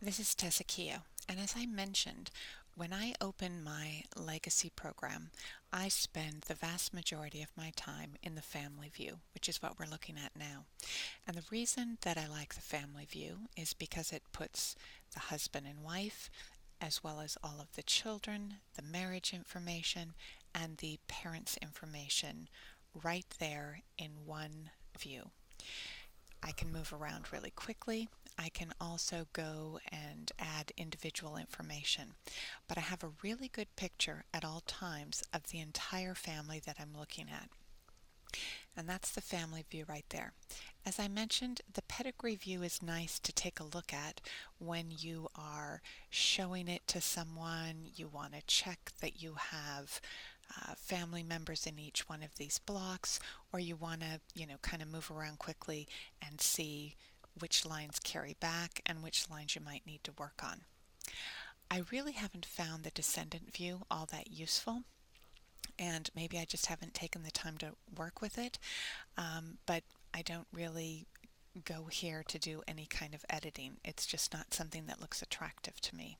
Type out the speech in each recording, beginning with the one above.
This is Tessa Keogh, and as I mentioned, when I open my legacy program, I spend the vast majority of my time in the family view, which is what we're looking at now. And the reason that I like the family view is because it puts the husband and wife, as well as all of the children, the marriage information, and the parents' information right there in one view. I can move around really quickly. I can also go and add individual information, but I have a really good picture at all times of the entire family that I'm looking at. And that's the family view right there. As I mentioned, the pedigree view is nice to take a look at when you are showing it to someone. You want to check that you have family members in each one of these blocks, or you want to, kind of move around quickly and see which lines carry back and which lines you might need to work on. I really haven't found the descendant view all that useful, and maybe I just haven't taken the time to work with it, but I don't really go here to do any kind of editing. It's just not something that looks attractive to me.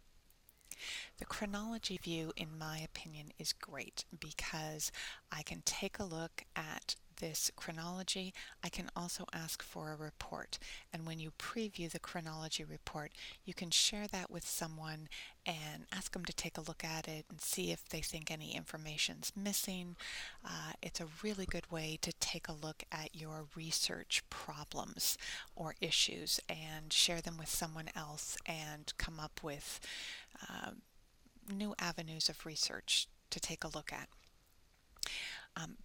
The chronology view, in my opinion, is great because I can take a look at this chronology. I can also ask for a report, and when you preview the chronology report, you can share that with someone and ask them to take a look at it and see if they think any information's missing. It's a really good way to take a look at your research problems or issues and share them with someone else and come up with new avenues of research to take a look at.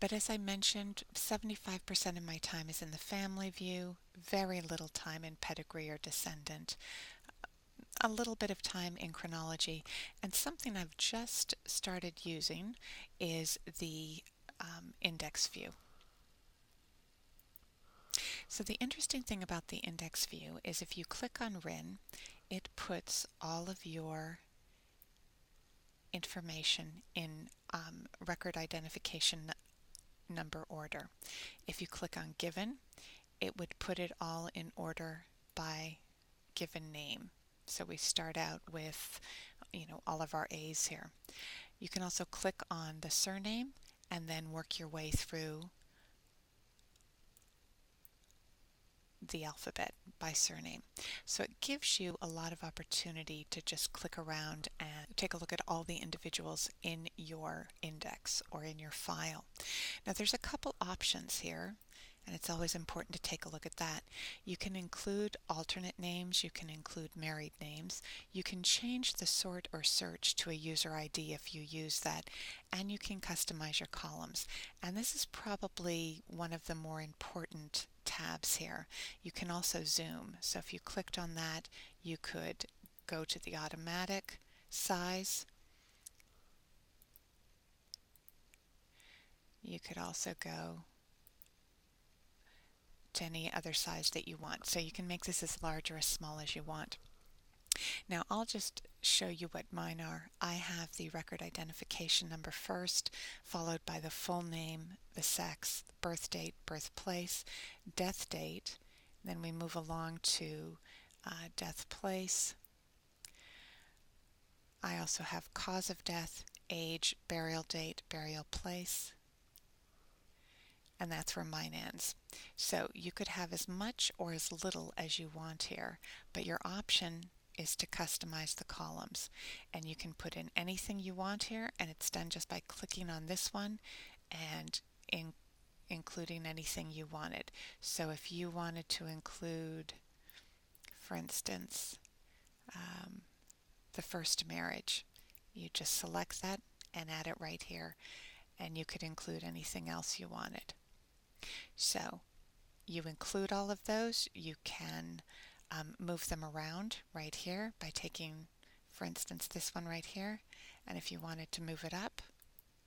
But as I mentioned, 75% of my time is in the family view, very little time in pedigree or descendant, a little bit of time in chronology, and something I've just started using is the index view. So the interesting thing about the index view is if you click on RIN, it puts all of your information in record identification number order. If you click on given, it would put it all in order by given name. So we start out with, all of our A's here. You can also click on the surname and then work your way through the alphabet by surname. So it gives you a lot of opportunity to just click around and take a look at all the individuals in your index or in your file. Now there's a couple options here, and it's always important to take a look at that. You can include alternate names, you can include married names, you can change the sort or search to a user ID if you use that, and you can customize your columns. And this is probably one of the more important tabs here. You can also zoom. So if you clicked on that, you could go to the automatic size. You could also go to any other size that you want. So you can make this as large or as small as you want. Now I'll just show you what mine are. I have the record identification number first, followed by the full name, the sex, birth date, birthplace, death date. Then we move along to death place. I also have cause of death, age, burial date, burial place, and that's where mine ends. So you could have as much or as little as you want here, but your option is to customize the columns, and you can put in anything you want here, and it's done just by clicking on this one and including anything you wanted. So if you wanted to include, for instance, the first marriage, you just select that and add it right here, and you could include anything else you wanted. So you include all of those. You can move them around right here by taking, for instance, this one right here, and if you wanted to move it up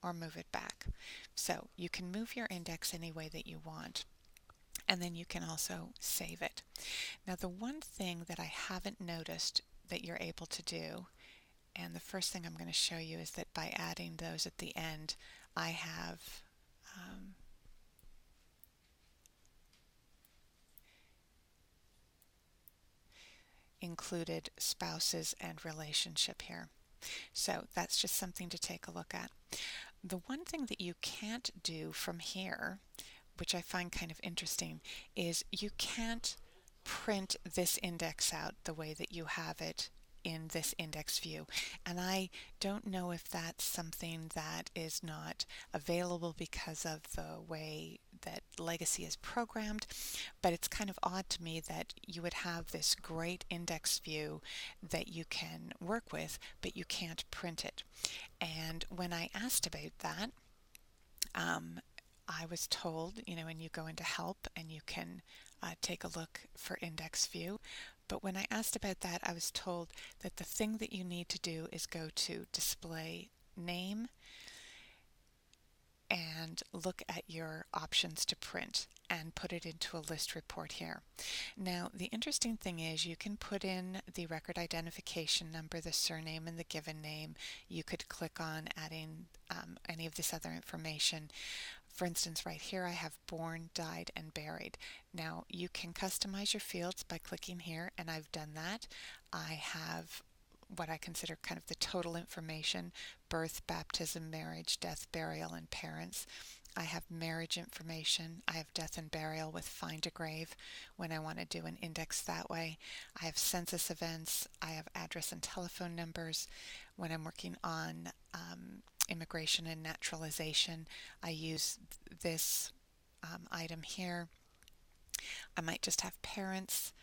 or move it back. So you can move your index any way that you want, and then you can also save it. Now the one thing that I haven't noticed that you're able to do, and the first thing I'm going to show you, is that by adding those at the end, I have included spouses and relationship here. So that's just something to take a look at. The one thing that you can't do from here, which I find kind of interesting, is you can't print this index out the way that you have it in this index view. And I don't know if that's something that is not available because of the way that Legacy is programmed, but it's kind of odd to me that you would have this great index view that you can work with, but you can't print it. And when I asked about that, I was told, when you go into help and you can take a look for index view. But when I asked about that, I was told that the thing that you need to do is go to display name and look at your options to print and put it into a list report here. Now, the interesting thing is you can put in the record identification number, the surname, and the given name. You could click on adding any of this other information. For instance, right here I have born, died, and buried. Now, you can customize your fields by clicking here, and I've done that. I have what I consider kind of the total information: birth, baptism, marriage, death, burial, and parents. I have marriage information. I have death and burial with find a grave when I want to do an index that way. I have census events. I have address and telephone numbers. When I'm working on immigration and naturalization, I use this item here. I might just have parents.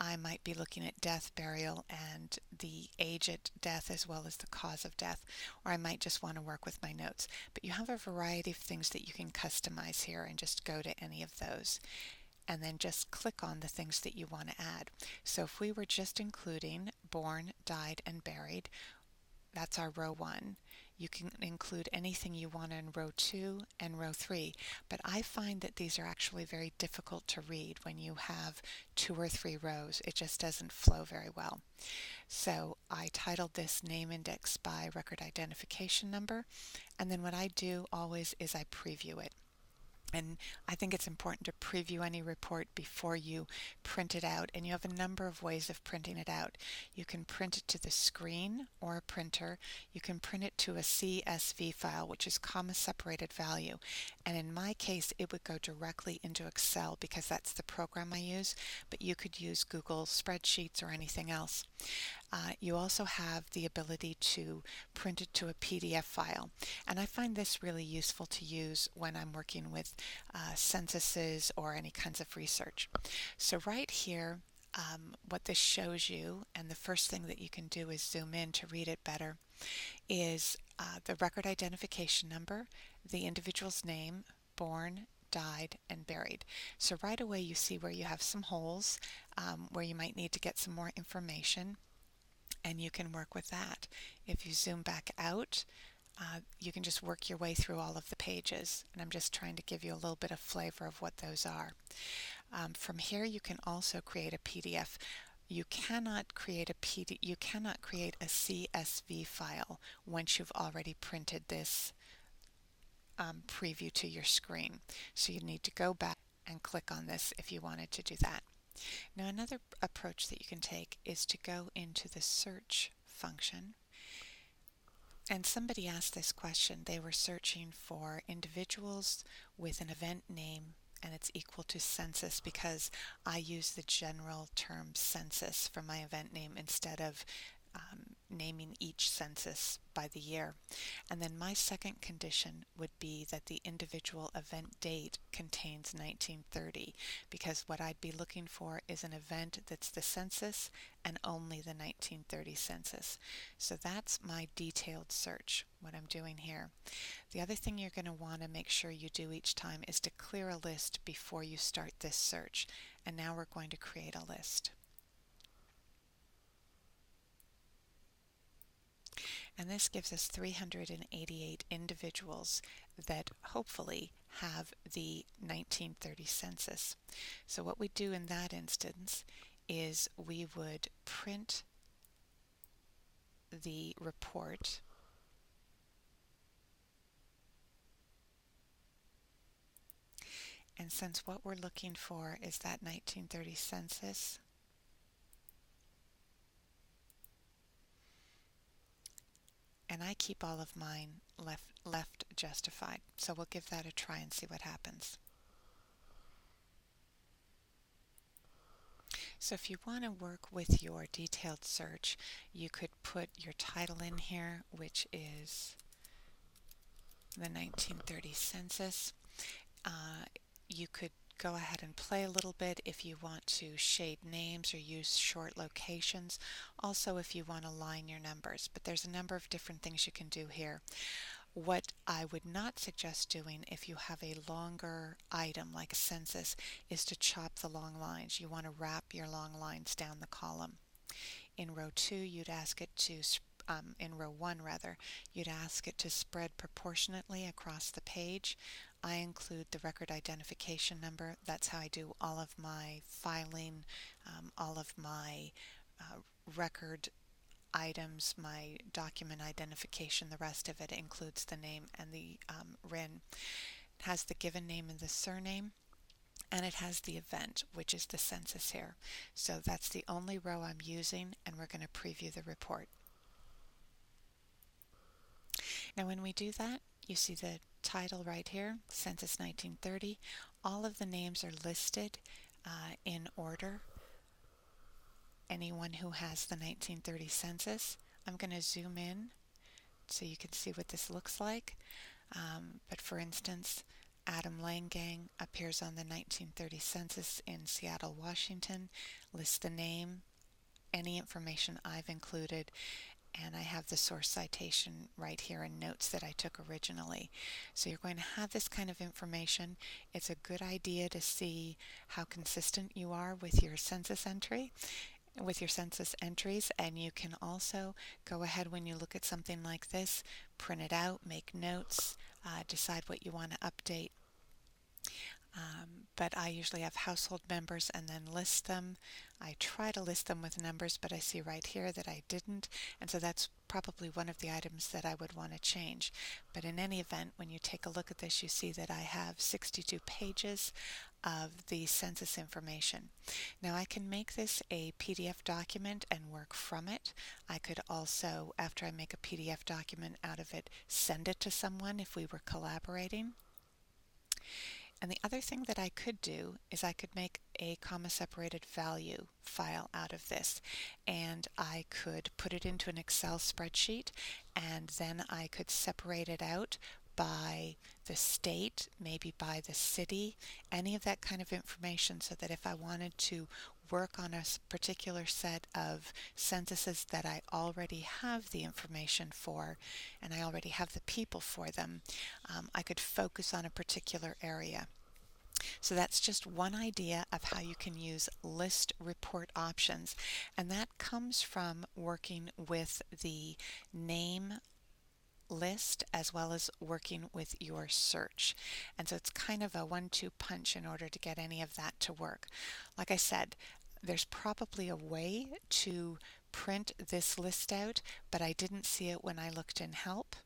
I might be looking at death, burial, and the age at death as well as the cause of death, or I might just want to work with my notes. But you have a variety of things that you can customize here, and just go to any of those and then just click on the things that you want to add. So if we were just including born, died, and buried, that's our row 1. You can include anything you want in row 2 and row 3, but I find that these are actually very difficult to read when you have 2 or 3 rows. It just doesn't flow very well. So I titled this name index by record identification number, and then what I do always is I preview it. And I think it's important to preview any report before you print it out. And you have a number of ways of printing it out. You can print it to the screen or a printer. You can print it to a CSV file, which is comma separated value. And in my case, it would go directly into Excel because that's the program I use. But you could use Google Spreadsheets or anything else. You also have the ability to print it to a PDF file. And I find this really useful to use when I'm working with censuses or any kinds of research. So right here, what this shows you, and the first thing that you can do is zoom in to read it better, is the record identification number, the individual's name, born, died, and buried. So right away you see where you have some holes, where you might need to get some more information, and you can work with that. If you zoom back out, you can just work your way through all of the pages, and I'm just trying to give you a little bit of flavor of what those are. From here you can also create a PDF. You cannot create a CSV file once you've already printed this preview to your screen. So you need to go back and click on this if you wanted to do that. Now, another approach that you can take is to go into the search function. And somebody asked this question. They were searching for individuals with an event name, and it's equal to census, because I use the general term census for my event name instead of naming each census by the year. And then my second condition would be that the individual event date contains 1930, because what I'd be looking for is an event that's the census and only the 1930 census. So that's my detailed search, what I'm doing here. The other thing you're going to want to make sure you do each time is to clear a list before you start this search. And now we're going to create a list. And this gives us 388 individuals that hopefully have the 1930 census. So what we do in that instance is we would print the report and since what we're looking for is that 1930 census, and I keep all of mine left justified. So we'll give that a try and see what happens. So if you want to work with your detailed search, you could put your title in here, which is the 1930 census. You could go ahead and play a little bit if you want to shade names or use short locations. Also, if you want to line your numbers, but there's a number of different things you can do here. What I would not suggest doing if you have a longer item like a census is to chop the long lines. You want to wrap your long lines down the column. In row 2, you'd ask it to in row 1 rather, you'd ask it to spread proportionately across the page. I include the record identification number. That's how I do all of my filing, all of my record items, my document identification. The rest of it includes the name and the RIN. It has the given name and the surname, and it has the event, which is the census here. So that's the only row I'm using, and we're going to preview the report. Now when we do that, you see the title right here, Census 1930. All of the names are listed in order. Anyone who has the 1930 census. I'm going to zoom in so you can see what this looks like. But for instance, Adam Langang appears on the 1930 census in Seattle, Washington, lists the name, any information I've included, and I have the source citation right here and notes that I took originally. So you're going to have this kind of information. It's a good idea to see how consistent you are with your census entries, and you can also go ahead when you look at something like this, print it out, make notes, decide what you want to update. But I usually have household members and then list them. I try to list them with numbers, but I see right here that I didn't, and so that's probably one of the items that I would want to change. But in any event, when you take a look at this, you see that I have 62 pages of the census information. Now I can make this a PDF document and work from it. I could also, after I make a PDF document out of it, send it to someone if we were collaborating. And the other thing that I could do is I could make a comma-separated value file out of this, and I could put it into an Excel spreadsheet, and then I could separate it out by the state, maybe by the city, any of that kind of information, so that if I wanted to work on a particular set of censuses that I already have the information for and I already have the people for them, I could focus on a particular area. So that's just one idea of how you can use list report options, and that comes from working with the name list as well as working with your search. And so it's kind of a 1-2 punch in order to get any of that to work. Like I said, there's probably a way to print this list out, but I didn't see it when I looked in help.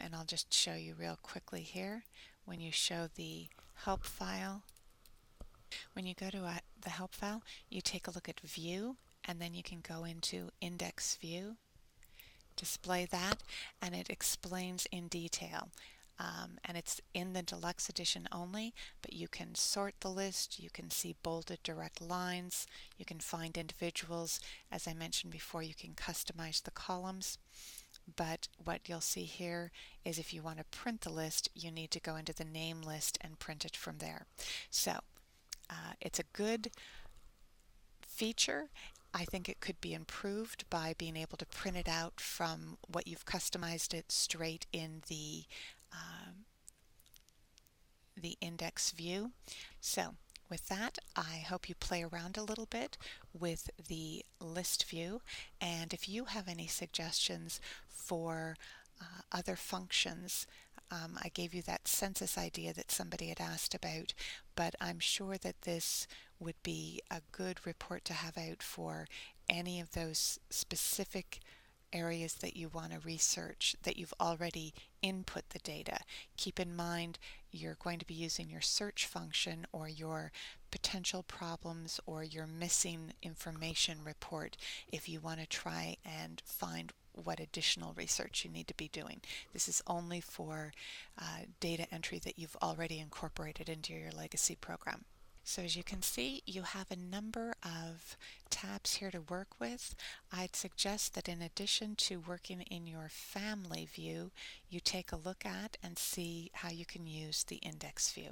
And I'll just show you real quickly here. When you show the help file, when you go to the help file, you take a look at view, and then you can go into index view, display that, and it explains in detail. And it's in the deluxe edition only, but you can sort the list, you can see bolded direct lines, you can find individuals. As I mentioned before, you can customize the columns. But what you'll see here is if you want to print the list, you need to go into the name list and print it from there. So it's a good feature. I think it could be improved by being able to print it out from what you've customized it straight in the index view. So with that, I hope you play around a little bit with the list view, and if you have any suggestions for other functions, I gave you that census idea that somebody had asked about, but I'm sure that this would be a good report to have out for any of those specific areas that you want to research that you've already input the data. Keep in mind you're going to be using your search function or your potential problems or your missing information report if you want to try and find what additional research you need to be doing. This is only for data entry that you've already incorporated into your legacy program. So as you can see, you have a number of tabs here to work with. I'd suggest that in addition to working in your family view, you take a look at and see how you can use the index view.